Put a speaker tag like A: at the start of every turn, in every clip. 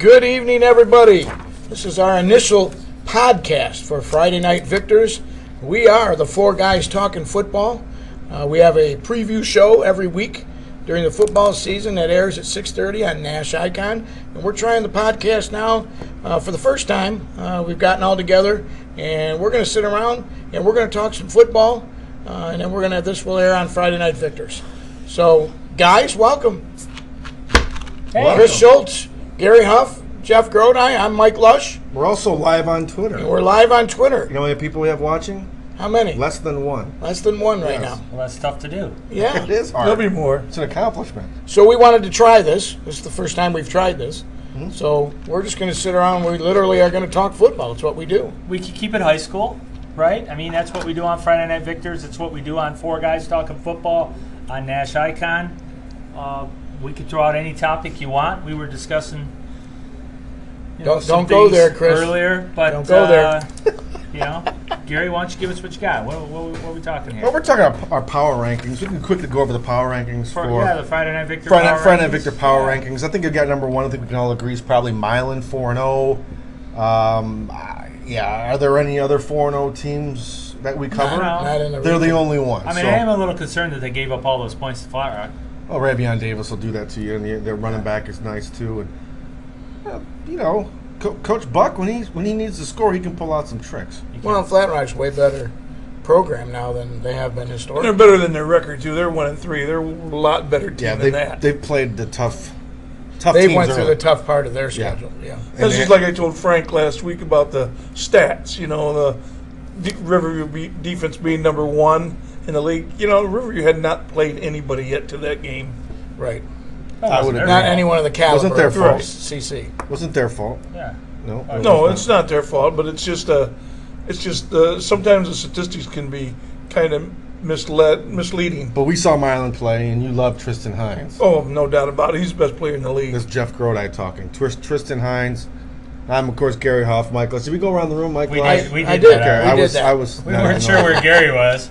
A: Good evening, everybody. This is our initial podcast for Friday Night Victors. We are the Four Guys Talking Football. We have a preview show every week during the football season that airs at 6:30 on Nash Icon. And we're trying the podcast now for the first time. We've gotten all together, and we're going to sit around, and we're going to talk some football, and then this will air on Friday Night Victors. So, guys, welcome.
B: Hey.
A: Chris Schultz, Gary Hauf, Jeff Grodi. I'm Mike Lusch.
C: We're also live on Twitter.
A: And we're live on Twitter.
C: You know how many people we have watching?
A: How many?
C: Less than one.
A: Less than one right
C: Yes.
A: now.
B: Well, that's tough to do.
A: Yeah.
C: It is hard.
D: There'll be more.
C: It's an accomplishment.
A: So we wanted to try this. This is the first time we've tried this. So we're just going to sit around and we literally are going to talk football. It's what we do.
B: We could keep it high school, right? I mean, that's what we do on Friday Night Victors. It's what we do on Four Guys Talking Football on Nash Icon. We could throw out any topic you want. We were discussing.
A: Don't go there, Chris.
B: Earlier, but
A: Don't go there.
B: Gary, why don't you give us what you got? What are we talking here?
C: Well, we're talking about our power rankings. We can quickly go over the power rankings
B: the Friday Night Victor.
C: Friday
B: power
C: Night
B: rankings.
C: Victor power rankings. I think you got number one. I think we can all agree is probably Milan 4-0. Are there any other 4-0 teams that we cover?
B: No.
A: Not in the
C: They're the
A: region.
C: only ones.
B: I mean, I am a little concerned that they gave up all those points to Flat Rock.
C: Well, Ravion Davis will do that to you, and their running back is nice too. And Coach Buck, when he needs to score, he can pull out some tricks.
A: Well, Flat Rock's way better program now than they have been historically.
D: They're better than their record, too. They're 1-3. They're a lot better team than that.
C: They've played the tough
A: They
C: teams
A: went through
C: early.
A: the tough part of their schedule. Yeah.
D: That's just like I told Frank last week about the stats. The Riverview defense being number one in the league. Riverview had not played anybody yet to that game.
A: Right.
C: I would
B: Their
A: Not
B: fault.
A: anyone of the caliber
C: Wasn't their
A: of
C: fault.
A: CC.
C: Wasn't their fault.
B: Yeah.
C: No.
D: No, it's not their fault, but it's just sometimes the statistics can be kind of misleading.
C: But we saw Milan play, and you love Tristan Hines.
D: Oh, no doubt about it. He's the best player in the league.
C: This is Jeff Grodi talking. Tristan Hines. I'm, of course, Gary Hoff. Mike Lusch. Did we go around the room, Mike
B: We
C: Lusch?
B: did. We
A: I
B: did.
A: did.
B: that.
A: We did that.
C: I was.
B: We weren't sure where Gary was.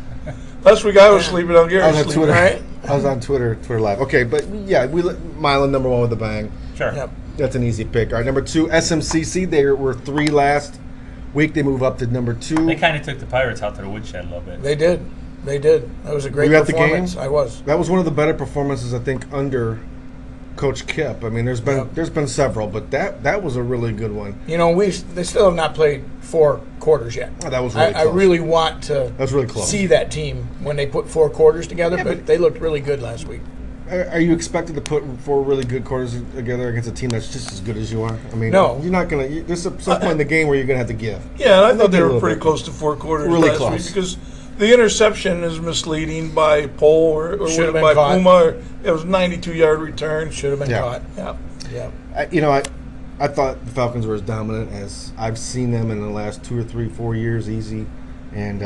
D: Last week I was sleeping on
C: I
D: Gary's
C: was on
D: sleeping,
C: Twitter.
D: right?
C: I was on Twitter live. Okay, but yeah, Milan number one with a bang.
B: Sure.
A: Yep.
C: That's an easy pick. All right, number two, SMCC. They were 3 last week. They move up to number 2.
B: They kind of took the Pirates out to the woodshed a little bit.
A: They did. That was a great
C: Were you at the
A: performance.
C: game?
A: I was.
C: That was one of the better performances, I think, under Coach Kip. I mean, there's been several, but that was a really good one.
A: They still have not played 4 quarters yet.
C: Oh, that was really
A: I
C: close.
A: really want to
C: That was really close.
A: see that team when they put 4 quarters together,
C: Yeah,
A: but
C: but-
A: they looked really good last week.
C: Are you expected to put 4 really good quarters together against a team that's just as good as you are? I mean,
A: No.
C: You're not going to. There's some point in the game where you're going to have to give.
D: Yeah, and I thought
C: Maybe
D: they
C: a
D: were
C: little
D: pretty
C: bit.
D: close to 4 quarters
C: Really
D: last
C: close.
D: week because the interception is misleading by Pole or
A: Should have been
D: by
A: caught.
D: Puma. It was a 92-yard return.
A: Should have been
C: Yeah.
A: caught.
D: Yeah.
A: Yeah.
C: I thought the Falcons were as dominant as I've seen them in the last 2 or 3, 4 years, easy. And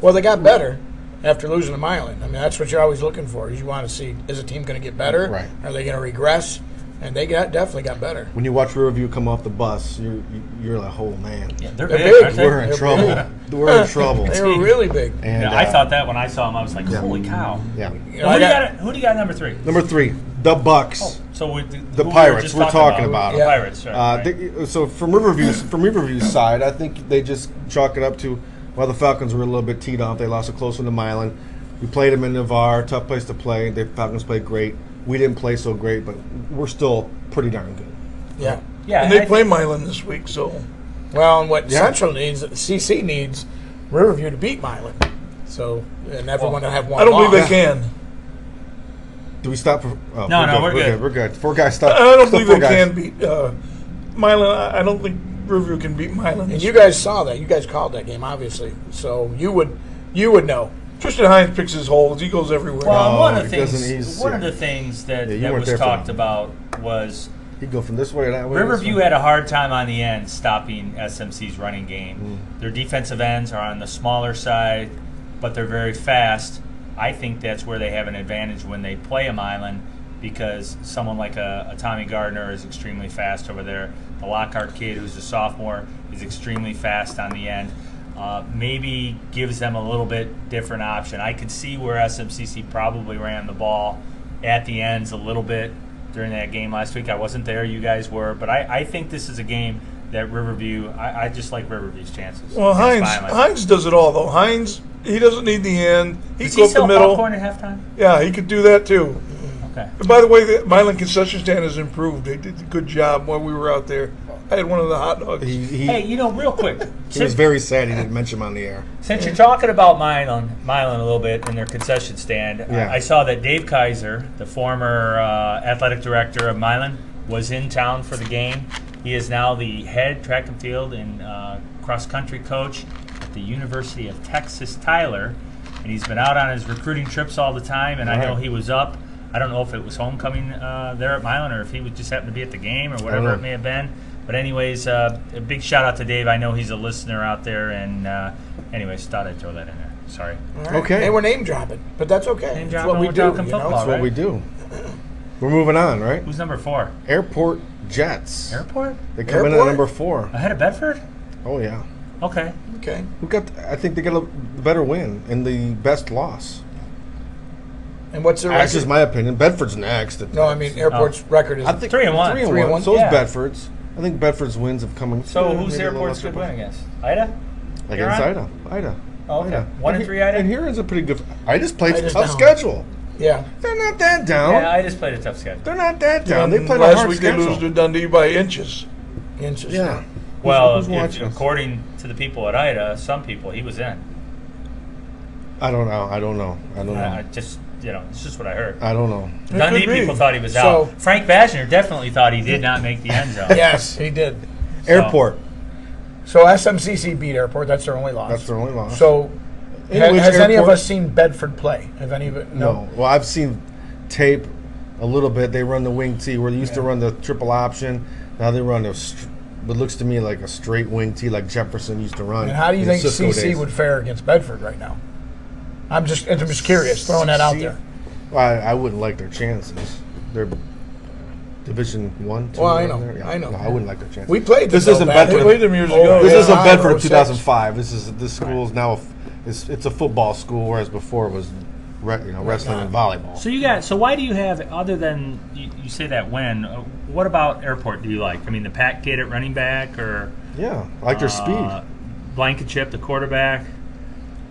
A: Well, they got better after losing to Milan. I mean, that's what you're always looking for. Is you want to see, is a team going to get better?
C: Right.
A: Are they going to regress? And they definitely got better.
C: when you watch Riverview come off the bus, you're like, oh man,
B: Yeah, they're
A: They're
B: big.
A: big.
B: Aren't they?
C: we're in
A: They're
C: trouble. We're in trouble.
A: They were really big.
C: And
B: Yeah, I thought that when I saw him, I was like,
C: Yeah.
B: "Holy cow!"
C: Yeah.
B: Who do you got number 3?
C: Number 3, the Bucks.
B: So
C: The Pirates. We're talking about
B: The
C: them.
B: Pirates. Sure, right.
C: So from Riverview's side, I think they just chalk it up to, well, the Falcons were a little bit teed off. They lost a close one to Milan. We played them in Navarre, tough place to play. The Falcons played great. We didn't play so great, but we're still pretty darn good.
A: Yeah.
B: Yeah,
D: And
B: I
D: they play
B: think-
D: Milan this week, so
A: Well, and what
C: Yeah.
A: Central needs, CC needs Riverview to beat Milan. So, and everyone to have one
D: I don't believe
A: loss.
D: they can.
C: Do we stop? For, oh,
B: No, we're good.
C: We're good. 4 guys stop.
D: I don't
C: Still
D: believe
C: 4
D: they
C: guys.
D: can beat Milan. I don't think Riverview can beat Milan.
A: And you guys saw that. You guys called that game, obviously. So you would know.
D: Tristan Hines picks his holes. He goes everywhere.
B: Well,
C: No,
B: one of the
C: he doesn't.
B: things,
C: He's-
B: one of
C: yeah.
B: the things that,
C: Yeah, you
B: that
C: weren't
B: was
C: there for
B: talked
C: that.
B: about was
C: He'd go from this way to that way.
B: Riverview had a hard time on the end stopping SMC's running game. Their defensive ends are on the smaller side, but they're very fast. I think that's where they have an advantage when they play a Milan, because someone like a Tommy Gardner is extremely fast over there. The Lockhart kid, who's a sophomore, is extremely fast on the end. Maybe gives them a little bit different option. I could see where SMCC probably ran the ball at the ends a little bit during that game last week. I wasn't there. You guys were. But I think this is a game that Riverview, I just like Riverview's chances.
D: Well, Hines does it all, though. Hines, he doesn't need the end. He can go up the middle.
B: Popcorn at halftime?
D: Yeah, he could do that, too.
B: Okay.
D: And by the way, the Milan concession stand has improved. They did a good job while we were out there. I had one of the hot dogs.
B: Hey, real quick.
C: He was very sad he didn't mention him on the air.
B: Since you're talking about Milan a little bit in their concession stand,
C: Yeah.
B: I saw that Dave Kaiser, the former athletic director of Milan, was in town for the game. He is now the head track and field and cross-country coach at the University of Texas Tyler, and he's been out on his recruiting trips all the time, and I know he was up. I don't know if it was homecoming there at Milan or if he would just happen to be at the game or whatever it may have been. But anyways, a big shout-out to Dave. I know he's a listener out there, and anyways, thought I'd throw that in there. Sorry.
A: All right.
C: Okay.
A: And we're name dropping, but that's okay.
B: Name
A: That's
B: dropping,
A: what we
B: we're
A: do.
B: talking
A: You know?
B: football.
C: That's what
B: right?
C: we do. We're moving on, right?
B: Who's number 4?
C: Airport Jets.
B: Airport?
C: They come in at
A: Airport?
C: number 4.
B: Ahead of Bedford?
C: Oh, yeah.
B: Okay.
A: Okay.
C: I think they got a better win and the best loss.
A: And what's the
C: That's
A: record?
C: just my opinion. Bedford's next.
A: No, I mean Airport's record is.
C: I think
B: 3-1.
C: 3-1. So
B: Yeah.
C: is Bedford's. I think Bedford's wins have come.
B: So who's
C: maybe a little
B: Airport's
C: lesser
B: good win
C: by-
B: against? Ida?
C: Against
B: Huron?
C: Ida.
B: Oh, okay.
C: Ida.
B: 1-3 Ida?
C: And here is a pretty good. Ida's played a
A: Ida's
C: tough
A: down.
C: schedule.
A: Yeah.
C: They're not that down.
B: Yeah, I just played a tough schedule.
C: They're not that down.
D: And
C: They played a
D: last
C: hard
D: week they
C: schedule.
D: lose to Dundee by inches.
A: Inches.
C: Yeah.
B: Well,
C: Who's watching us?
B: according to the people at Ida, some people, he was in.
C: I don't know. I don't know.
B: It's just what I heard.
C: I don't know.
D: It
B: Dundee
D: could be.
B: people thought he was
A: So-
B: out. Frank Vashner definitely thought he did not make the end zone.
A: Yes, he did.
C: Airport.
A: So SMCC beat Airport. That's their only loss.
C: That's their only loss.
A: So,
C: In which
A: has any of
C: Airport-
A: us seen Bedford play? Have any of it?
C: No. Well, I've seen tape a little bit. They run the wing T where they used to run the triple option. Now they run what looks to me like a straight wing T like Jefferson used to run.
A: And how do you
C: in
A: think
C: Cisco
A: CC
C: days.
A: would fare against Bedford right now? I'm just curious, throwing that out
C: CC?
A: there.
C: I wouldn't like their chances. They're Division 1, 2.
A: Well, I
C: around
A: know,
C: there. Yeah.
A: I know.
C: No, I wouldn't like their chances.
A: We played
C: This
A: them,
C: isn't
A: though,
C: Bedford.
D: They played them years
A: Oh,
D: ago.
C: This
A: yeah.
C: isn't Bedford of
A: 06.
C: 2005. This school is now it's a football school, whereas before it was wrestling and volleyball.
B: So why do you have, other than you say that win, what about Airport do you like? I mean, the Pack kid at running back, or
C: Yeah, I like their speed.
B: Blankenship, the quarterback.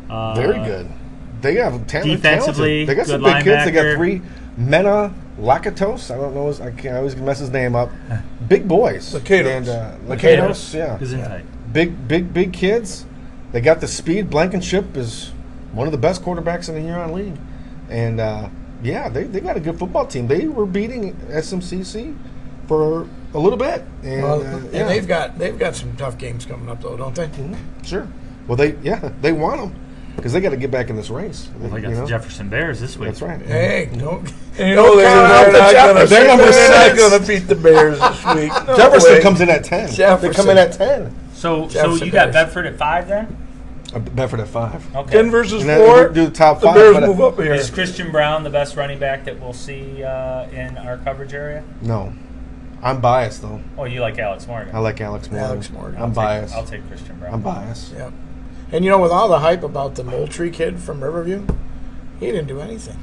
C: Very good. They have talent.
B: Defensively,
C: They got
B: good
C: some big kids. They got
B: linebacker.
C: 3 Mena Lakatos. I don't know. I always mess his name up. Big boys.
D: Lakatos.
C: And, Lakatos. Yeah.
B: Gesundheit.
C: Big kids. They got the speed. Blankenship is one of the best quarterbacks in the Huron League. And, they got a good football team. They were beating SMCC for a little bit. And,
A: And they've got some tough games coming up, though, don't they?
C: Sure. Well, they want them because they got to get back in this race.
B: Well, they got the Jefferson Bears this week.
C: That's right.
A: Hey, don't.
D: And you know they're
A: count out the
C: They're number
D: not
C: 6.
D: going to beat the Bears this week. No
C: Jefferson
D: way.
C: comes in at 10. They
A: Jefferson.
C: come in at 10.
B: So
A: Jefferson
B: you got
A: Bears.
B: Bedford at 5 then?
C: Bedford at 5.
B: Okay.
D: 10 versus
C: And then
D: 4.
C: we do the top
D: The
C: 5.
D: Bears
C: but
D: move up here.
B: Is Christian Brown the best running back that we'll see in our coverage area?
C: No. I'm biased, though.
B: Oh, you like Alex Morgan?
C: I like Alex Morgan.
A: Alex Morgan.
C: I'm biased.
B: I'll take Christian Brown.
C: I'm biased.
A: Yeah. And with all the hype about the Moultrie kid from Riverview, he didn't do anything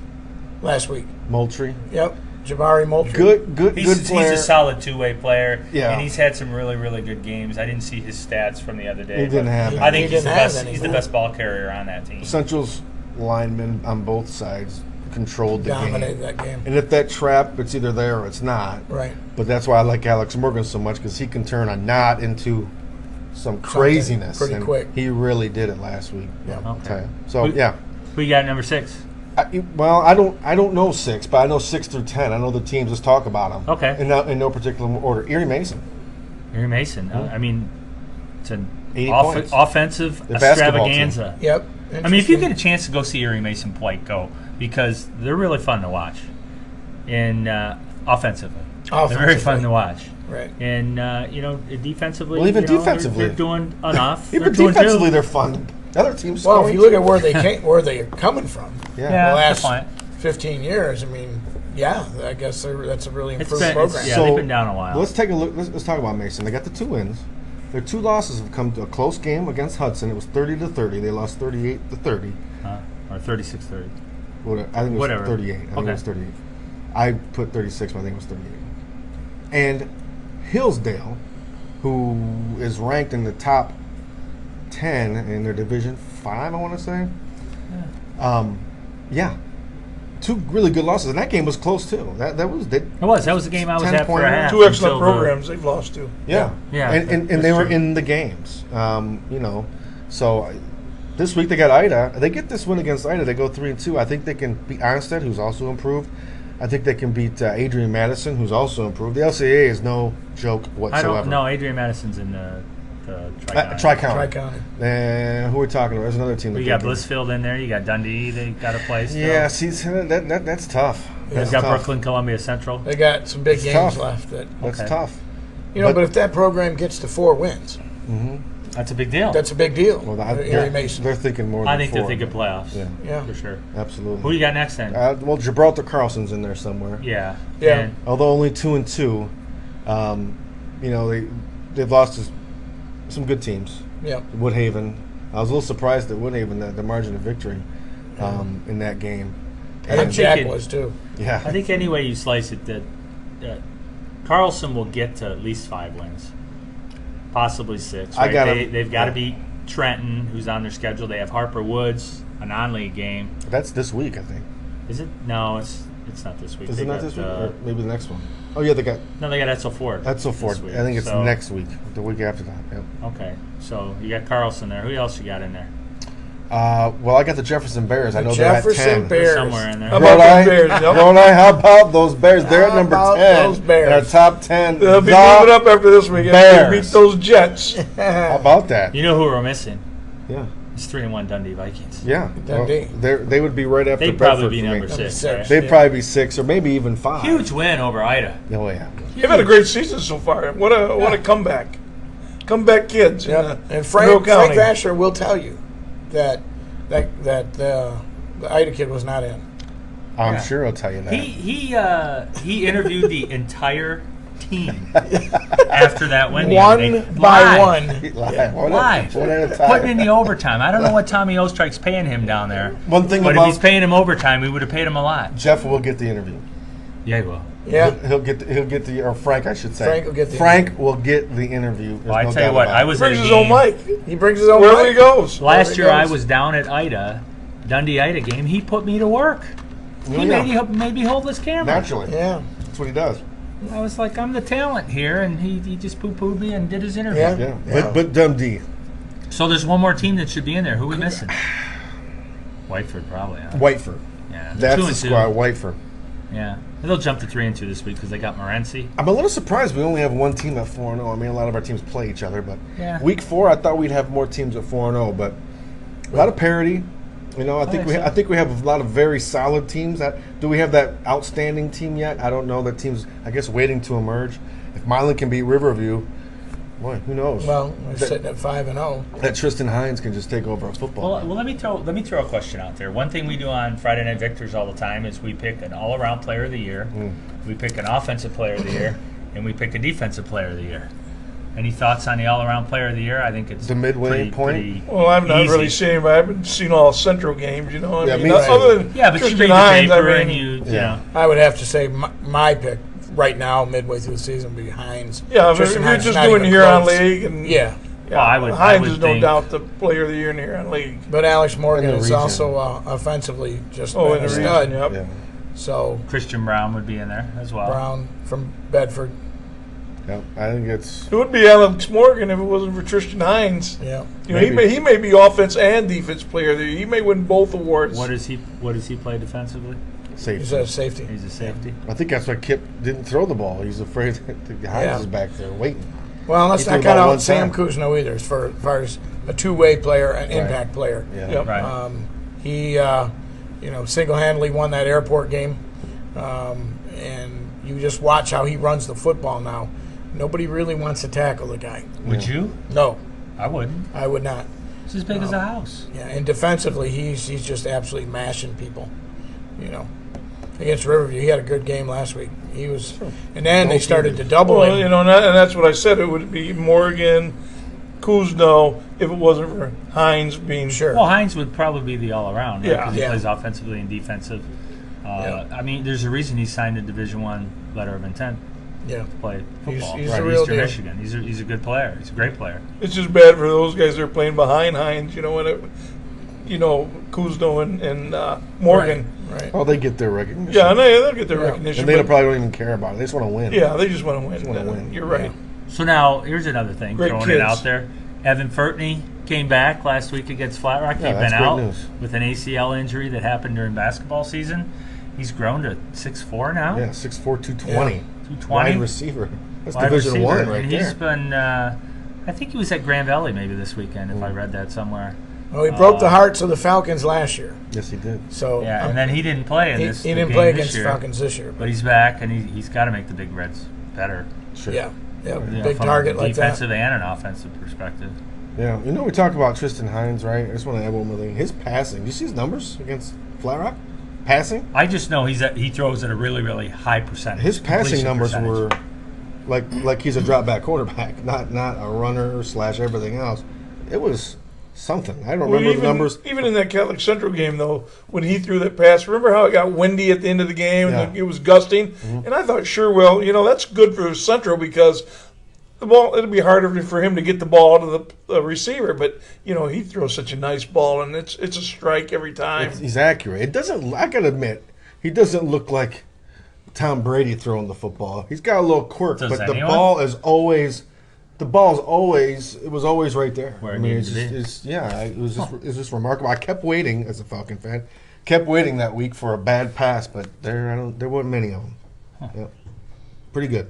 A: last week.
C: Moultrie.
A: Yep. Jabari Moultrie.
C: Good
B: He's
C: player.
B: a solid two-way player,
C: Yeah.
B: and he's had some really, really good games. I didn't see his stats from the other day.
C: He didn't
B: but
C: have
B: I
C: any.
B: think
A: He
B: he's the
A: didn't have
B: best.
A: any,
B: He's the
A: no.
B: best ball carrier on that team.
C: Central's linemen on both sides controlled the
A: Dominated
C: game.
A: that game.
C: And if that trap, it's either there or it's not.
A: Right.
C: But that's why I like Alex Morgan so much because he can turn a knot into some craziness.
A: pretty
C: and
A: quick.
C: He really did it last week.
A: Yeah.
C: I'll
B: Okay.
C: tell you. So,
B: Who-
C: yeah.
B: We got number 6.
C: I don't know 6, but I know 6 through 10. I know the teams. Let's talk about them.
B: Okay.
C: In no particular order. Erie Mason.
B: Erie Mason. I mean, it's an
C: 80 points.
B: offensive
C: Their basketball
B: extravaganza.
A: Yep.
B: I mean, if you get a chance to go see Erie Mason play, go, because they're really fun to watch. And offensively, they're very fun to watch.
A: Right.
B: And defensively,
C: Well, even
B: they're
C: defensively.
B: doing enough.
C: Even
B: They're doing
C: defensively,
B: too.
C: they're fun. Other teams.
A: Well, if
C: scoring
A: you look
C: too.
A: at where they're coming from,
C: Yeah.
B: Yeah,
A: the
B: that's
A: last
B: fine.
A: 15 years, I mean, I guess that's a really
B: It's
A: improved
B: been,
A: program.
B: yeah, they've been down a while.
C: Let's take a look. Let's talk about Mason. They got the 2 wins. Their 2 losses have come to a close game against Hudson. It was 30-30. They lost 38-30.
B: Or 36-30.
C: I think it was
B: Whatever.
C: 38. I think
B: Okay.
C: it was 38. I put 36, but I think it was 38. And Hillsdale, who is ranked in the top 10 in their Division 5, I want to say. Yeah. 2 really good losses, and that game was close too. That was
B: the game I was at for a half.
D: 2 excellent programs they've lost to.
C: Yeah. And they were
B: true.
C: in the games. So this week they got Ida. They get this win against Ida. They go 3-2. I think they can beat Arnstead, who's also improved. I think they can beat Adrian Madison, who's also improved. The LCA is no joke whatsoever.
B: I don't know. Adrian Madison's in the
C: Tri-County. And who are we talking about? There's another team.
B: You got Blissfield in there. You got Dundee. They got to play still.
C: Yeah, see, that's tough.
B: They've got Brooklyn, Columbia Central.
A: They got some big games left.
C: That's tough.
A: But if that program gets to 4 wins,
B: that's a big deal.
A: That's a big deal.
C: Well, they're thinking more than 4.
B: I think they're thinking playoffs.
A: Yeah.
B: For sure.
C: Absolutely.
B: Who you got next then?
C: Well, Gibraltar Carlson's in there somewhere.
B: Yeah.
A: And
C: although only 2-2, they've lost to some good teams.
A: Yeah.
C: Woodhaven. I was a little surprised at Woodhaven, the margin of victory in that game.
A: I think Jack was too.
C: Yeah.
B: I think any way you slice it, that Carlson will get to at least 5 wins, possibly 6. Right? They've got to beat Trenton, who's on their schedule. They have Harper Woods, a non-league game.
C: That's this week, I think.
B: Is it? No, it's not this week.
C: Is it not this week? Or maybe the next one. Oh yeah, they got
B: Etzel Ford.
C: Etzel Ford. I think it's next week, the week after that. Yep.
B: Okay, so you got Carlson there. Who else you got in there?
C: Well, I got the Jefferson Bears. I know they're at 10.
A: Jefferson Bears.
B: Somewhere in there.
D: How about the Bears?
C: Grodi, how about those Bears? They're at number 10.
A: Those Bears?
C: In our top 10.
D: They'll be moving up after this week.
C: Bears.
D: They beat those Jets.
C: How about that?
B: You know who we're missing?
C: Yeah.
B: It's 3-1 Dundee Vikings.
C: Yeah.
A: Dundee.
C: Well, they would be right after
B: They'd
C: Bedford
B: probably be
C: for me.
B: number 6. Right?
C: They'd probably be 6 or maybe even 5.
B: Huge win over Ida.
C: Oh, yeah.
D: You've had a great season so far. What a comeback. Comeback kids.
A: Yeah. And
D: Monroe
A: Frank
D: County.
A: Vasher will tell you that the Ida kid was not in.
C: I'm sure I'll tell you that.
B: He interviewed the entire team after that win.
A: One by one.
B: Live. Putting in the overtime. I don't know what Tommy Ostrike's paying him down there.
C: One thing
B: but
C: about
B: if he's paying him overtime, we would have paid him a lot.
C: Jeff will get the interview.
B: Yeah, he will.
A: Yeah.
C: He'll get the or Frank, I should say.
A: Frank
C: will get the interview.
B: Well, I tell you what, I was at a
D: Brings his
B: game.
D: own mic.
A: He brings his own
D: Wherever
A: mic.
D: he goes.
B: Last year I was down at Dundee Ida game. He put me to work. He made me hold this camera.
C: Naturally.
A: Yeah.
C: That's what he does.
B: I was like, I'm the talent here, and he just poo-pooed me and did his interview.
C: Yeah. But Dundee.
B: So there's one more team that should be in there. Who are we missing? Whiteford, probably. Huh?
C: Whiteford.
B: Yeah.
C: That's the squad, Whiteford.
B: Yeah. They'll jump to 3-2 this week because they got Morenci.
C: I'm a little surprised we only have one team at 4-0. I mean, a lot of our teams play each other, but week 4, I thought we'd have more teams at 4-0, but a lot of parity. I think we have a lot of very solid teams. Do we have that outstanding team yet? I don't know. That team's, I guess, waiting to emerge. If Milan can beat Riverview, boy, who knows?
A: Well, we're sitting at 5-0.
C: That Tristan Hines can just take over a football.
B: Well, let me throw a question out there. One thing we do on Friday Night Victors all the time is we pick an all-around player of the year, we pick an offensive player of the year, and we pick a defensive player of the year. Any thoughts on the all-around player of the year? I think it's
C: the midway point.
D: Well, I've not really seen him. I haven't seen all Central games,
C: Yeah,
D: other than
B: but
D: Tristan
B: you read the
D: Hines,
B: paper and you know.
A: I would have to say my pick right now, midway through the season, would be Hines.
D: Yeah, but
A: Tristan
D: we're
A: Hines
D: just
A: not
D: doing
A: even
D: Huron
A: close.
D: League, and
B: Well,
D: Hines is no doubt the player of the year in the Huron League.
A: But Alex Morgan is
C: region.
A: also offensively just
D: in
A: been
D: the
A: a stud.
D: region, yep.
C: Yeah.
A: So
B: Christian Brown would be in there as well.
A: Brown from Bedford.
C: Yeah, I think it's.
D: It would be Alex Morgan if it wasn't for Tristan Hines.
A: Yeah,
D: he may be offense and defense player of the year. He may win both awards.
B: What does he play defensively?
C: Safety.
A: he's a safety.
B: He's a safety.
C: I think that's why Kip didn't throw the ball. He's afraid that Hines is back there waiting.
A: Well, let's
C: He
A: not
C: threw
A: count
C: the ball
A: out
C: one
A: Sam
C: time.
A: Kuzno either, as far as a two-way player, an impact player.
C: Yeah.
D: Yep.
B: Right.
A: He, single-handedly won that airport game, and you just watch how he runs the football now. Nobody really wants to tackle the guy.
B: Would you?
A: No,
B: I wouldn't.
A: I would not.
B: It's as big as a house.
A: Yeah, and defensively, he's just absolutely mashing people. Against Riverview, he had a good game last week. He was, and then they started to double
D: Well,
A: him.
D: and that's what I said. It would be Morgan, Kuzno, if it wasn't for Hines being
A: Sure.
B: Well, Hines would probably be the all-around. Right?
D: Yeah.
B: 'Cause he
A: Yeah.
B: plays offensively and defensive. I mean, there's a reason he signed a Division I letter of intent to play football.
A: He's the real
B: Eastern
A: deal.
B: Michigan. He's a good player. He's a great player.
D: It's just bad for those guys that are playing behind Hines. Kuzno and Morgan.
A: Right.
C: Oh, they get their recognition.
D: Yeah, and they'll get their recognition.
C: And they
D: but-
C: probably don't even care about it. They just want to win.
D: Yeah, they just want to win.
C: Just wanna win.
D: You're right.
B: So now, here's another thing,
D: Great
B: throwing
D: kids.
B: it out there. Evan Furtney came back last week against Flat Rock.
C: Yeah,
B: He'd
C: that's
B: been
C: great
B: out
C: news.
B: with an ACL injury that happened during basketball season. He's grown to 6'4" now.
C: Yeah, 6'4", 220.
B: 220.
C: Wide receiver. That's
B: Wide
C: Division
B: receiver.
C: One right
B: and
C: there.
B: he's been, I think he was at Grand Valley maybe this weekend, if I read that somewhere.
A: Well, he broke the hearts of the Falcons last year.
C: Yes, he did.
A: So
B: Yeah, and then he didn't play in
A: he
B: this
A: didn't
B: game
A: play
B: this
A: against the
B: year.
A: Falcons this year.
B: But he's back, and he's got to make the Big Reds better.
C: Sure.
A: Yeah,
B: You know,
A: big
B: from
A: target
B: a
A: like that.
B: defensive and an offensive perspective.
C: Yeah, we talk about Tristan Hines, right? I just want to add one more thing. His passing. Do you see his numbers against Flat Rock? Passing?
B: I just know he throws at a really, really high percentage.
C: His passing
B: completion
C: numbers
B: percentage.
C: were like he's a drop back quarterback, not a runner / everything else. It was something. I don't remember the numbers.
D: Even in that Catholic Central game, though, when he threw that pass, remember how it got windy at the end of the game and it was gusting? And I thought, sure, well, that's good for Central because the ball, it'll be harder for him to get the ball to the receiver. But, he throws such a nice ball, and it's a strike every time.
C: He's accurate. It doesn't. I gotta admit, he doesn't look like Tom Brady throwing the football. He's got a little quirk,
B: Does
C: but the
B: anyone?
C: ball is always. It was always right there.
B: Where it needed to be.
C: It was just remarkable. I kept waiting as a Falcon fan, that week for a bad pass, but there weren't many of them. Yep. Pretty good.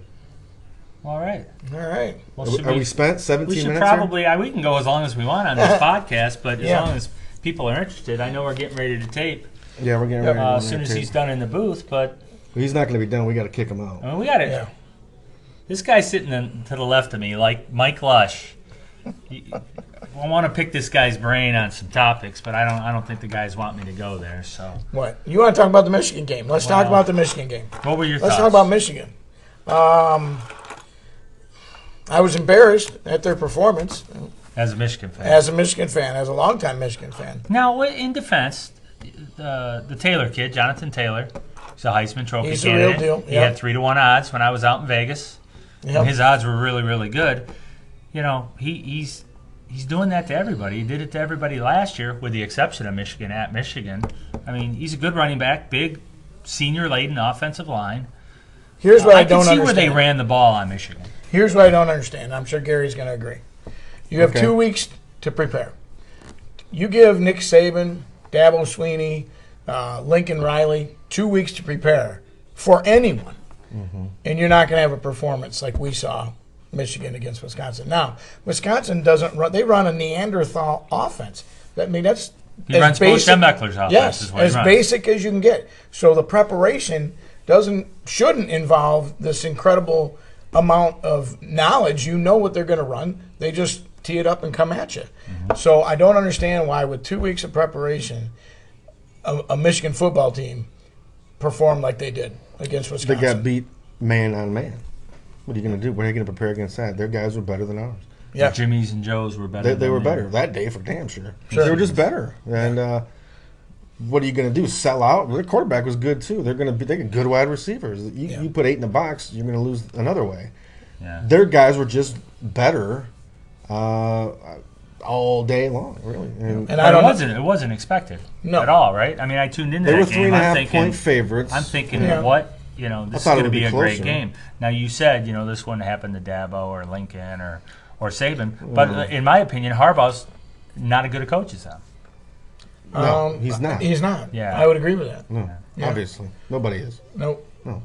B: All right.
A: All right.
B: Well,
C: Are we spent 17
B: We should
C: minutes here?
B: probably. We can go as long as we want on this podcast, but as
A: Yeah.
B: long as people are interested, I know we're getting ready to tape
C: Yeah, we're getting ready. to
B: as soon as he's done in the booth. But
C: He's not going to be done. We got to kick him out.
B: I mean, we got it.
A: Yeah.
B: This guy's sitting to the left of me, like Mike Lusch. I want to pick this guy's brain on some topics, but I don't think the guys want me to go there. So,
A: What? You want to talk about the Michigan game? Let's talk about the Michigan game.
B: what were your
A: Let's
B: thoughts?
A: talk about Michigan. I was embarrassed at their performance
B: as a Michigan fan.
A: as a Michigan fan, as a longtime Michigan fan.
B: Now, in defense, the Taylor kid, Jonathan Taylor, he's a Heisman Trophy
A: He's the real
B: candidate.
A: deal,
B: He
A: yeah.
B: had 3-1 odds when I was out in Vegas.
A: Yep.
B: His odds were really, really good. He's doing that to everybody. He did it to everybody last year, with the exception of Michigan at Michigan. I mean, he's a good running back, big, senior-laden offensive line.
A: Here's what I
B: can
A: don't
B: see
A: understand.
B: where they ran the ball on Michigan.
A: Here's what I don't understand. I'm sure Gary's going to agree. You have
C: Okay.
A: 2 weeks to prepare. You give Nick Saban, Dabo Sweeney, Lincoln Riley 2 weeks to prepare for anyone, and you're not going to have a performance like we saw Michigan against Wisconsin. Now, Wisconsin doesn't run; they run a Neanderthal offense. That's
B: He runs Coach Schembechler's offense.
A: Yes,
B: is what he
A: as
B: runs.
A: basic as you can get. So the preparation shouldn't involve this incredible amount of knowledge. You know what they're going to run. They just tee it up and come at you. So I don't understand why, with 2 weeks of preparation, a Michigan football team performed like they did against
C: They
A: Wisconsin.
C: got beat man on man. What are you going to do? What are you going to prepare against that? Their guys were better than ours.
A: Yeah.
B: Jimmy's and Joe's were better.
C: They were
B: than
C: better that day for damn sure.
A: Sure.
C: They were just better. And what are you going to do? Sell out? Their quarterback was good too. They got good wide receivers. You put 8 in the box, you're going to lose another way.
B: Yeah.
C: Their guys were just better all day long, really. And
A: And I
B: But
A: don't
B: it wasn't expected
A: No.
B: at all, right? I mean, I tuned into
C: they
B: that
C: were
B: game.
C: 3.5 point favorites.
B: I'm thinking,
A: Yeah.
B: this is
C: thought it
B: going to
C: would
B: be
C: be
B: a great
C: closer.
B: game. Now, you said, this wouldn't happen to Dabo or Lincoln or Saban, but in my opinion, Harbaugh's not as good a coach as them.
C: No, he's not.
A: He's not.
B: Yeah.
A: I would agree with that.
C: No,
A: Yeah.
C: obviously. Nobody is.
A: Nope.
C: No.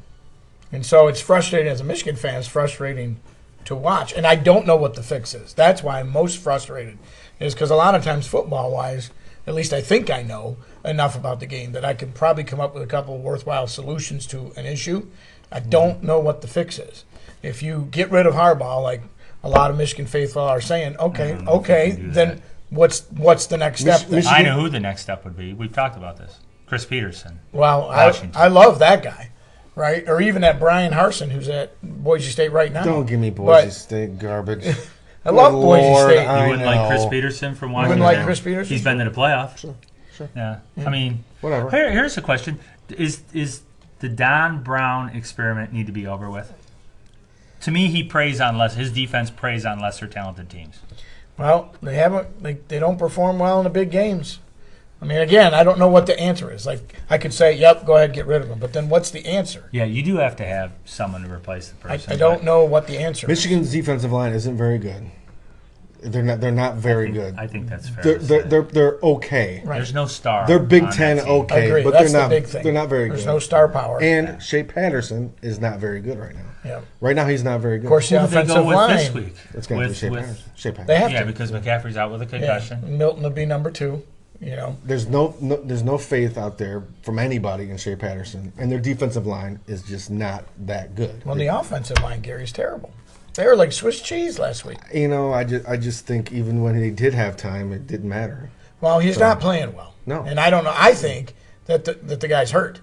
A: And so it's frustrating as a Michigan fan. It's frustrating to watch. And I don't know what the fix is. That's why I'm most frustrated, is because a lot of times football-wise, at least I think I know enough about the game that I could probably come up with a couple of worthwhile solutions to an issue. I don't know what the fix is. If you get rid of Harbaugh, like a lot of Michigan faithful are saying, okay,
B: do
A: then
B: that.
A: what's the next step? then?
C: Michigan-
B: I know who the next step would be. We've talked about this. Chris Peterson.
A: Well,
B: Washington.
A: I love that guy, right? Or even that Brian Harsin, who's at Boise State right now.
C: Don't give me
A: But
C: Boise State garbage.
A: I love
C: Good
A: Boise
C: Lord,
A: State.
C: I
B: You wouldn't like Chris
C: know.
B: Peterson from
A: You
B: Washington?
A: wouldn't like Chris Peterson?
B: He's been to the playoffs.
C: Sure.
B: Yeah. I mean,
C: Whatever.
B: here's a question. Is the Don Brown experiment need to be over with? To me, his defense preys on lesser talented teams.
A: Well, they don't perform well in the big games. I mean, again, I don't know what the answer is. Like, I could say, yep, go ahead, get rid of him. But then what's the answer?
B: Yeah, you do have to have someone to replace the person.
A: I don't know what the answer is.
C: Michigan's defensive line isn't very good. They're not very good.
B: I think that's fair.
C: They're okay.
A: Right.
B: There's no star.
C: They're Big
B: on
C: Ten
B: that team.
C: okay,
A: Agree.
C: but
A: That's
C: they're not.
A: the big thing.
C: They're not very
A: There's
C: good.
A: no star power.
C: And Shea Patterson is not very good right now.
A: Yeah.
C: Right now, he's not very good.
A: Of course, the
B: Who did they
A: offensive
B: go with
A: line.
B: this week?
C: It's going to be Shea Patterson. Shea Patterson.
A: They have to.
B: Because McCaffrey's out with a
A: Yeah.
B: concussion.
A: Milton will be number 2. You know.
C: There's no faith out there from anybody in Shea Patterson, and their defensive line is just not that good.
A: Well, the offensive line, Gary's terrible. They were like Swiss cheese last week.
C: You know, I just think even when they did have time, it didn't matter.
A: Well, he's not playing well.
C: No.
A: And I don't know. I think that the guy's hurt.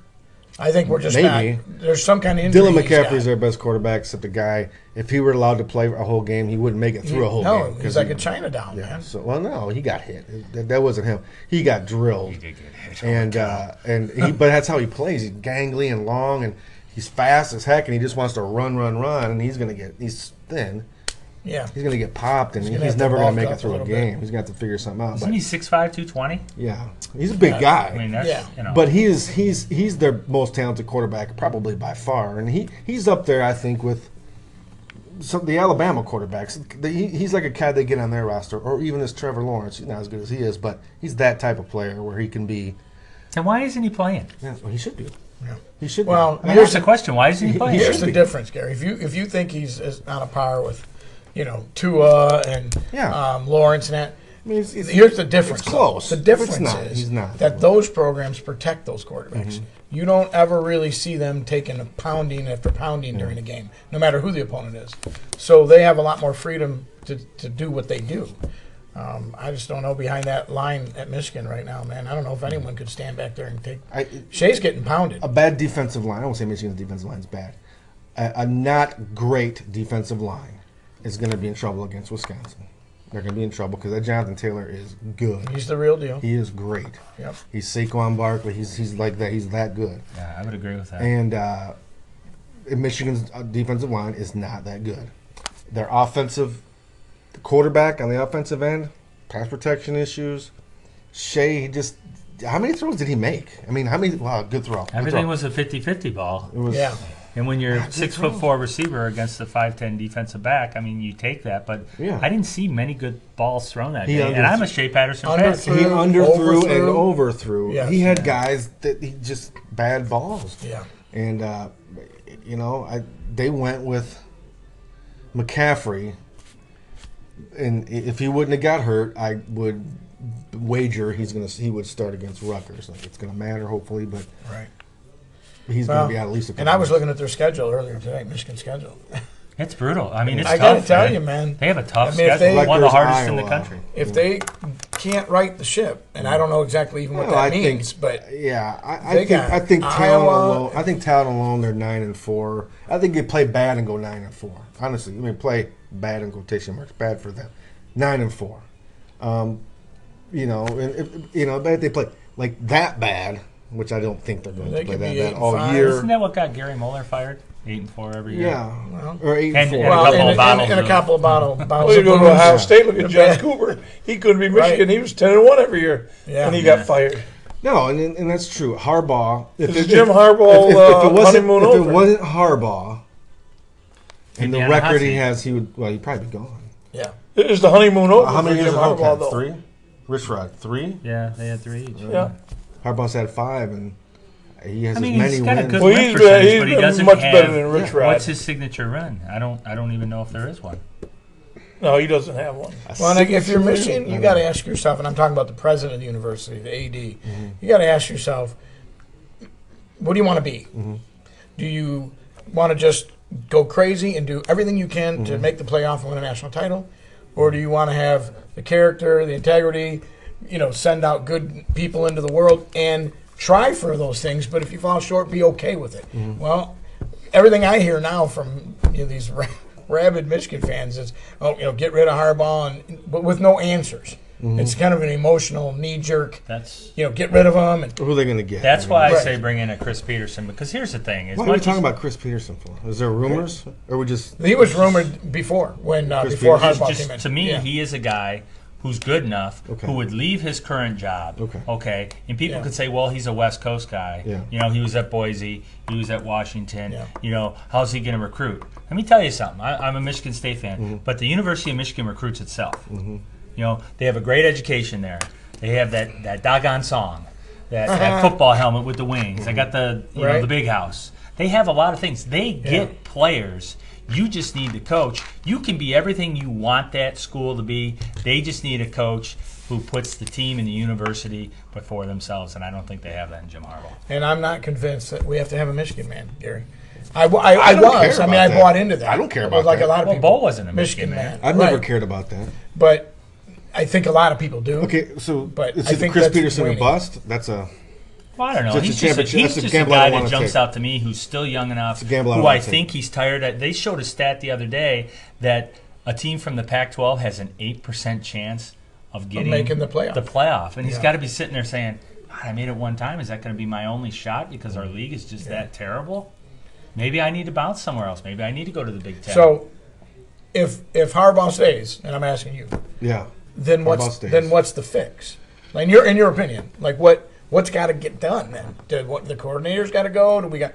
A: I think we're just
C: Maybe.
A: not. There's some kind of injury.
C: Dylan
A: he's got.
C: McCaffrey's their best quarterback, except the guy, if he were allowed to play a whole game, he wouldn't make it through a whole game.
A: No, he's like a China down,
C: Yeah.
A: man.
C: So, well, no, he got hit. That wasn't him. He got drilled.
B: He did get hit.
C: But that's how he plays. He's gangly and long, and he's fast as heck, and he just wants to run, and he's thin.
A: Yeah.
C: He's going to get popped, and
A: gonna
C: he's
A: have to
C: never going
A: bulk
C: to make it
A: up a
C: through a
A: little
C: game.
A: bit.
C: He's going to have to figure something out.
B: Isn't
C: But,
B: he 6'5", 220?
C: yeah, he's a big guy.
B: I mean, that's,
A: Yeah.
B: you know.
C: But he's their most talented quarterback probably by far, and he's up there I think with the Alabama quarterbacks. He's like a guy they get on their roster, or even as Trevor Lawrence. He's not as good as he is, but he's that type of player where he can be.
B: Then why isn't he playing?
C: Yeah, well, he should be.
A: Yeah.
C: He should.
A: Well,
C: be.
B: I mean, here's the question: why isn't he playing?
A: Here's the difference, Gary. If you think he's on a par with, Tua and
C: Yeah.
A: Lawrence and that.
C: I mean,
A: Here's the difference.
C: It's close.
A: The difference
C: It's not.
A: is
C: He's not.
A: that those programs protect those quarterbacks.
C: Mm-hmm.
A: You don't ever really see them taking a pounding after pounding during a game, no matter who the opponent is. So they have a lot more freedom to do what they do. I just don't know behind that line at Michigan right now, man. I don't know if anyone could stand back there and take. Shea's getting pounded.
C: A bad defensive line. I won't say Michigan's defensive line is bad. A not great defensive line is going to be in trouble against Wisconsin. They're going to be in trouble because that Jonathan Taylor is good.
A: He's the real deal.
C: He is great.
A: Yep.
C: He's Saquon Barkley. He's like that. He's that good.
B: Yeah, I would agree with that.
C: And Michigan's defensive line is not that good. Their offensive quarterback on the offensive end, pass protection issues. Shea how many throws did he make? I mean, wow, good throw.
B: Everything was a 50-50 ball.
C: It was,
A: Yeah.
B: And when you're 6'4" receiver against the 5'10" defensive back, I mean, you take that. But
C: Yeah.
B: I didn't see many good balls thrown that
C: He
B: day. And I'm a Shea Patterson fan.
A: Underthrew.
C: He underthrew and
A: Overthrew.
C: overthrew.
A: Yes.
C: He had guys that he just bad balls.
A: Yeah.
C: And they went with McCaffrey, and if he wouldn't have got hurt, I would wager he would start against Rutgers. Like, it's going to matter, hopefully, but
A: Right.
C: he's going to be out at least a couple.
A: And I was
C: weeks.
A: looking at their schedule earlier today, Michigan's schedule.
B: It's brutal. I mean, it's
A: I
B: tough.
A: got to tell
B: man.
A: you, man.
B: They have a tough
A: I mean, if
B: schedule.
A: they-
B: One of the
C: Rutgers,
B: hardest in the
C: Iowa.
B: country.
A: If they can't right the ship, and I don't know exactly even what
C: Well,
A: that
C: I
A: means,
C: think,
A: but
C: yeah,
A: they
C: I
A: got
C: think talent
A: Iowa.
C: alone. I think talent alone, they're 9-4. I think they play bad and go 9-4. Honestly, I mean, play bad in quotation marks, bad for them. 9-4. And if they play like that bad, which I don't think they're going
A: They
C: to play
A: could
C: that
A: be
C: bad
A: 8-5.
C: all year.
B: Isn't that what got Gary Mueller fired? 8-4 every year.
C: Yeah,
A: Well,
C: or 8-4.
B: And a
A: well,
B: couple
A: and,
B: of bottles
A: and a
B: of-
A: couple of bottles
D: Well, you go to
A: booze.
D: Ohio State, look at John
A: Yeah.
D: Cooper. He couldn't be Michigan.
A: Right.
D: He was 10-1 every year,
A: Yeah.
D: and he
B: Yeah.
D: got fired.
C: No, and that's true. Harbaugh.
D: It's Jim Harbaugh honeymoon
C: if
D: over.
C: it wasn't Harbaugh,
B: He'd
C: and
B: be
C: the
B: on the hot
C: record he
B: seat.
C: has, he'd probably be gone.
A: Yeah.
D: It was the honeymoon over
C: How many
D: for
C: years
D: Jim
C: did Harbaugh
D: Harbaugh,
C: have?
D: though.
C: 3? Rich Rod, 3?
B: Yeah, they had 3 each.
D: Yeah.
C: Harbaugh's had 5, and he has
B: I mean,
C: as many
B: he's got a
C: wins.
B: good
D: Well,
B: win
D: he's
B: percentage,
D: been,
B: but he
D: he's
B: doesn't
D: been much
B: have.
D: better than Rich Rod.
B: What's his signature run? I don't even know if there is one.
D: No, he doesn't have one.
A: Well, and if you're Michigan, you got to ask yourself, and I'm talking about the president of the university, the AD, you got to ask yourself, what do you want to be? Do you want to just go crazy and do everything you can to make the playoff and win a national title? Or do you want to have the character, the integrity, send out good people into the world and try for those things, but if you fall short, be okay with it? Well, everything I hear now from these rabid Michigan fans is, get rid of Harbaugh, but with no answers. It's kind of an emotional knee-jerk,
B: That's
A: get rid of them. And
C: Who are they going to get?
B: that's why I
A: Right.
B: say bring in a Chris Peterson, because here's the thing:
C: What are we talking about Chris Peterson for? Is there rumors, or we just?
A: he was rumored before before
C: Peterson?
A: Harbaugh came in.
B: To me,
A: Yeah.
B: he is a guy who's good enough who would leave his current job.
C: Okay.
B: And people
A: Yeah.
B: could say, well, he's a West Coast guy.
C: Yeah.
B: He was at Boise, he was at Washington.
A: Yeah.
B: How's he going to recruit? Let me tell you something. I'm a Michigan State fan, but the University of Michigan recruits itself. They have a great education there. They have that doggone song, that football helmet with the wings. They got the
A: Right.
B: the big house. They have a lot of things. They get players. You just need the coach. You can be everything you want that school to be. They just need a coach who puts the team and the university before themselves, and I don't think they have that in Jim Harbaugh.
A: And I'm not convinced that we have to have a Michigan man, Gary. I
C: don't
A: was.
C: care
A: I
C: about that.
A: bought into that.
C: I don't care
A: I
C: about
A: was like
C: that.
A: a lot of
B: Well,
A: people.
B: Bo wasn't a Michigan man.
C: I've never
A: Right.
C: cared about that.
A: But I think a lot of people do.
C: Okay, so
A: But
C: is
A: I think
C: Chris
A: that's
C: Peterson a
A: waning.
C: bust? That's a.
B: Well, I don't know.
C: That's a
B: He's just a
C: championship- that's a gamble I
B: guy
C: don't
B: that
C: wanna
B: jumps
C: take.
B: out to me who's still young enough,
C: a gamble I don't
B: who I
C: wanna take.
B: think he's tired of. They showed a stat the other day that a team from the Pac-12 has an 8% chance of getting
A: making the playoff.
B: And he's got to be sitting there saying, God, I made it one time. Is that going to be my only shot because our league is just that terrible? Maybe I need to bounce somewhere else. Maybe I need to go to the Big Ten.
A: So, if Harbaugh stays, and I'm asking you,
C: Yeah.
A: then
C: Harbaugh stays.
A: what's the fix? Like in your opinion, like what's got to get done then? What the coordinator's got to go? Do we got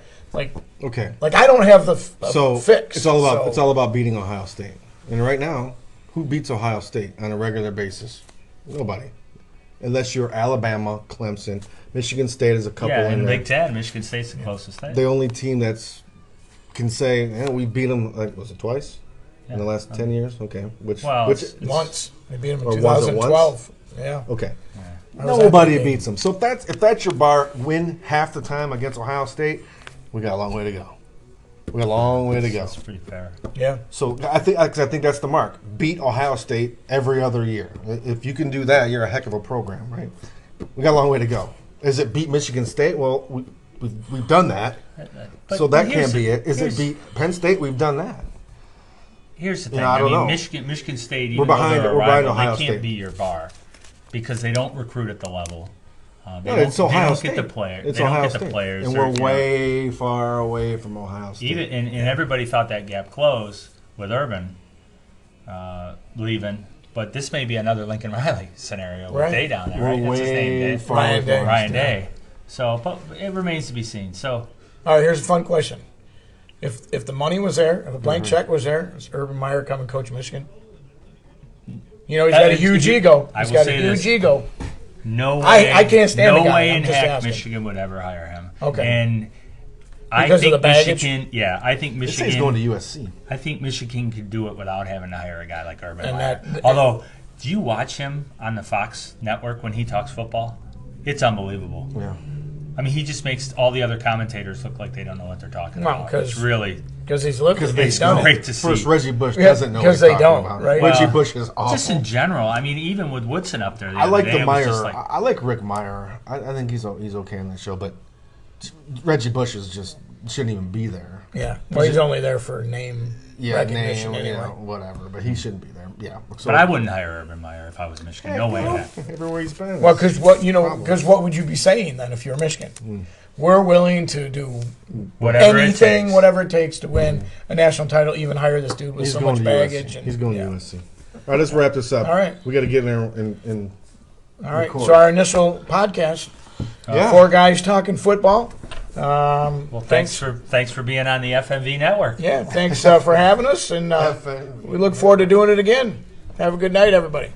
C: Okay.
A: like I don't have the
C: So
A: fix.
C: it's all about
A: so-
C: it's all about beating Ohio State. And right now, who beats Ohio State on a regular basis? Nobody. Unless you're Alabama, Clemson, Michigan State is a couple
B: yeah, in
C: in
B: the
C: there.
B: Big Ten, Michigan State's the closest thing.
C: The only team that's can say, we beat them. Was it twice in the last 10 years? Okay, which
A: once they beat them in
C: Or was it
A: 2012. Yeah.
C: Okay.
A: I was
C: Nobody
A: at that
C: beats them. So if that's your bar, win half the time against Ohio State, we got a long way to go. We got a long way to go.
B: That's pretty fair.
A: Yeah.
C: So I think that's the mark. Beat Ohio State every other year. If you can do that, you're a heck of a program, right? We got a long way to go. Is it beat Michigan State? Well, we've done that.
B: But
C: So that
B: here's
C: can't be
B: the-
C: it. Is it
B: here's-
C: beat Penn State? We've done that.
B: Here's the thing.
C: I don't know.
B: Michigan State,
C: We're
B: even
C: behind-
B: though they're a
C: we're behind
B: rival,
C: Ohio
B: they can't
C: State.
B: be your bar because they don't recruit at the level. They
C: No,
B: don't,
C: it's Ohio
B: they don't
C: State.
B: get the players.
C: It's
B: They don't
C: Ohio
B: get
C: State.
B: the players.
C: And
B: They're,
C: we're way far away from Ohio State.
B: even and everybody thought that gap closed with Urban leaving. But this may be another Lincoln Riley scenario with
A: Right.
B: Day down there,
C: We're
B: right? That's his name,
C: way
B: Day.
C: far away
A: Ryan
C: from
A: Day.
C: Ohio
B: Ryan
C: State.
B: Day. So, but it remains to be seen. So,
A: All right. Here's a fun question. If the money was there, if a blank check was there, does Urban Meyer come and coach Michigan? He's got a huge ego.
B: I
A: He's
B: will
A: got a
B: say
A: huge
B: this.
A: ego.
B: no way.
A: I can't stand
B: no
A: the guy.
B: way
A: I'm
B: in
A: just
B: heck
A: asking.
B: Michigan would ever hire him.
A: Okay.
B: And I
A: Because of
B: think
A: the baggage?
B: Michigan. Yeah, I think
C: They say
B: Michigan.
C: he's going to USC.
B: I think Michigan could do it without having to hire a guy like Urban
A: And
B: Meyer.
A: that-
B: Although, do you watch him on the Fox network when he talks football? It's unbelievable.
C: Yeah.
B: I mean, he just makes all the other commentators look like they don't know what they're talking
A: Well,
B: about.
A: 'cause
B: It's really
A: Because he's lived
C: Because
A: it.
C: they
A: He's done
C: don't.
A: it.
B: great to see.
C: First, Reggie Bush
A: Yeah,
C: doesn't know what
A: because
C: he's
A: they
C: talking
A: don't,
C: about.
A: right?
C: Reggie
B: Well,
C: Bush is awful.
B: just in general. I mean, even with Woodson up there,
C: I like
B: day,
C: the
B: it was
C: Meyer.
B: just like-
C: I like Rick Meyer. I think he's okay in the show, but Reggie Bush is just shouldn't even be there.
A: Yeah. Well, he's only there for name recognition
C: name,
A: anyway.
C: whatever. But he shouldn't be there. Yeah. So,
B: But I wouldn't hire Urban Meyer if I was Michigan. No way. in heck.
C: Everywhere he's been.
A: Well, because what would you be saying then if you're Michigan? We're willing to do
B: Whatever
A: anything,
B: it takes.
A: whatever it takes to win a national title, even hire this dude with
C: he's
A: so
C: going
A: much
C: to
A: baggage.
C: USC.
A: And,
C: He's going
A: yeah.
C: to USC. All right, let's wrap this up.
A: All right.
C: We got to get in there and
A: All right.
C: record.
A: So our initial podcast,
C: Yeah.
A: four guys talking football.
B: Well, thanks for being on the FNV network.
A: Yeah, thanks for having us, and
C: FNV.
A: we look forward to doing it again. Have a good night, everybody.